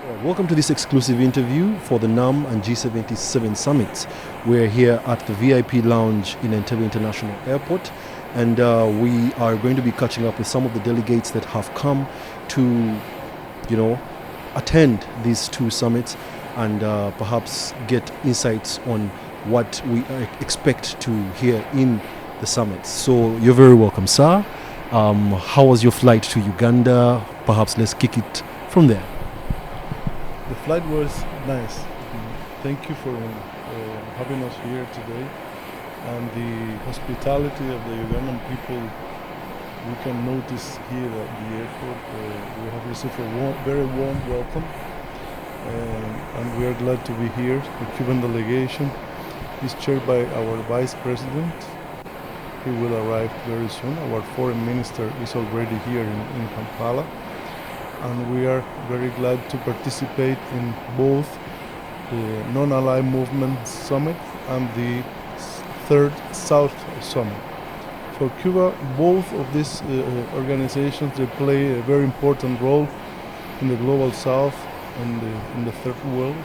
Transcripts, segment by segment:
Welcome to this exclusive interview for the NAM and G77 summits. We're here at the VIP lounge in Entebbe International Airport, and we are going to be catching up with some of the delegates that have come to, attend these two summits and perhaps get insights on what we expect to hear in the summits. So you're very welcome, sir. How was your flight to Uganda? Perhaps let's kick it from there. The flight was nice. Thank you for having us here today. And the hospitality of the Ugandan people, we can notice here at the airport. We have received a very warm welcome. And we are glad to be here. The Cuban delegation is chaired by our Vice President. He will arrive very soon. Our Foreign Minister is already here in Kampala. And we are very glad to participate in both the Non-Aligned Movement Summit and the third South Summit. For Cuba, both of these organizations, they play a very important role in the global South and in the third world.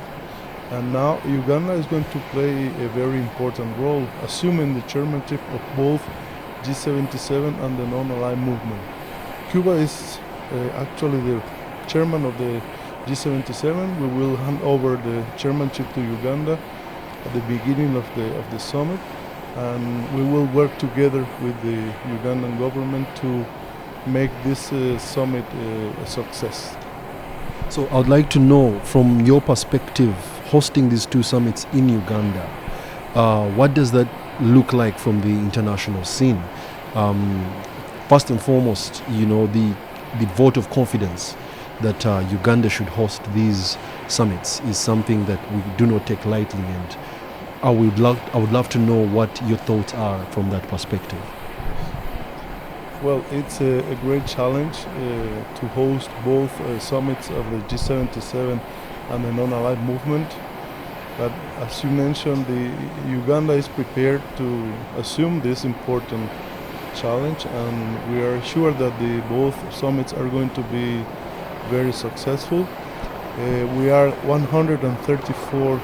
And now Uganda is going to play a very important role, assuming the chairmanship of both G77 and the Non-Aligned Movement. Cuba is actually the chairman of the G77. We will hand over the chairmanship to Uganda at the beginning of the summit, and we will work together with the Ugandan government to make this summit a success. So I'd like to know, from your perspective, hosting these two summits in Uganda, what does that look like from the international scene? First and foremost, the vote of confidence that Uganda should host these summits is something that we do not take lightly, and I would love to know what your thoughts are from that perspective. Well, it's a great challenge to host both summits of the G77 and the Non-Aligned Movement. But as you mentioned, Uganda is prepared to assume this important challenge, and we are sure that both summits are going to be very successful. We are 134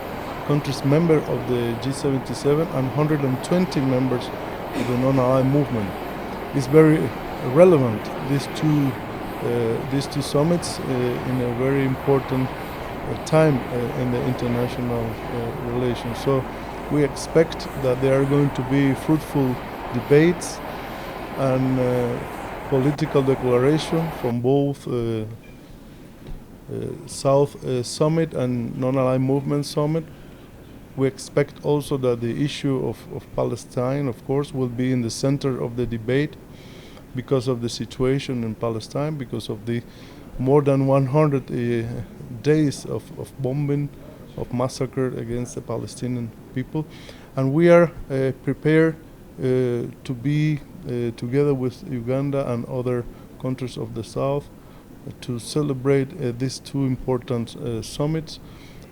countries member of the G77 and 120 members of the Non-Aligned Movement. It's very relevant, these two summits in a very important time in the international relations. So we expect that there are going to be fruitful debates and political declaration from both South Summit and Non-Aligned Movement Summit. We expect also that the issue of Palestine, of course, will be in the center of the debate because of the situation in Palestine, because of the more than 100 days of bombing, of massacre against the Palestinian people. And we are prepared to be together with Uganda and other countries of the South to celebrate these two important summits.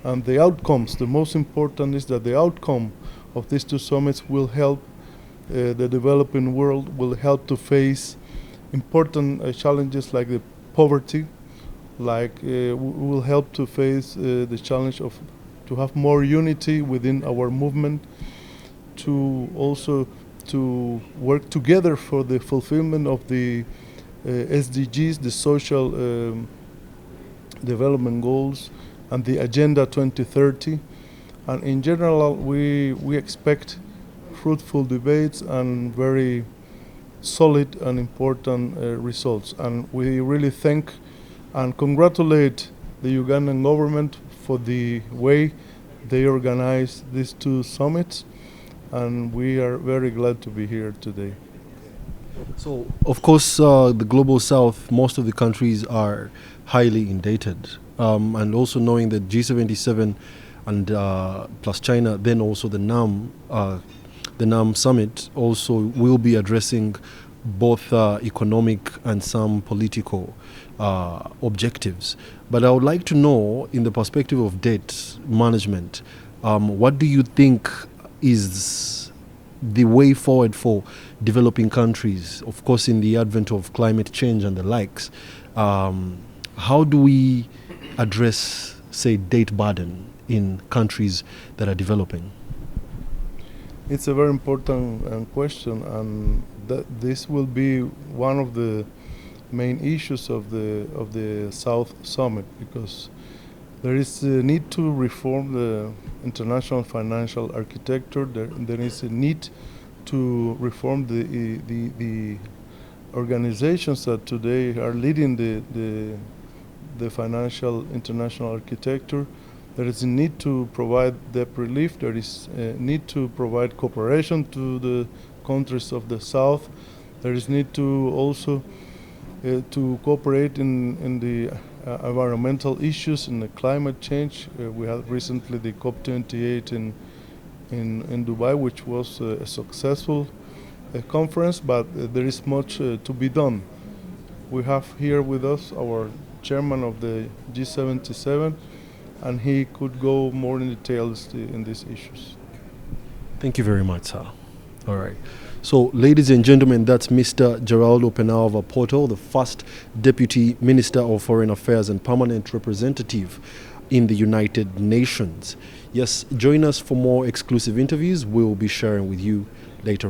And the outcomes, the most important is that the outcome of these two summits will help the developing world, will help to face important challenges like the poverty, will help to face the challenge of to have more unity within our movement, to also to work together for the fulfillment of the SDGs, the social development goals, and the Agenda 2030. And in general, we expect fruitful debates and very solid and important results. And we really thank and congratulate the Ugandan government for the way they organize these two summits. And we are very glad to be here today. So, of course, the Global South, most of the countries are highly indebted. And also knowing that G77 and plus China, then also the NAM summit also will be addressing both economic and some political objectives. But I would like to know, in the perspective of debt management, what do you think is the way forward for developing countries, of course, in the advent of climate change and the likes? How do we address, say, debt burden in countries that are developing? It's a very important question, and this will be one of the main issues of the South Summit, because there is a need to reform the international financial architecture. There is a need to reform the organizations that today are leading the financial international architecture. There is a need to provide debt relief. There is a need to provide cooperation to the countries of the South. There is need to also to cooperate in the environmental issues and the climate change. We had recently the COP28 in Dubai, which was a successful conference, but there is much to be done. We have here with us our chairman of the G77, and he could go more in details in these issues. Thank you very much, sir. All right. So, ladies and gentlemen, that's Mr. Geraldo Penalva Porto, the first Deputy Minister of Foreign Affairs and Permanent Representative in the United Nations. Yes, join us for more exclusive interviews we'll be sharing with you later.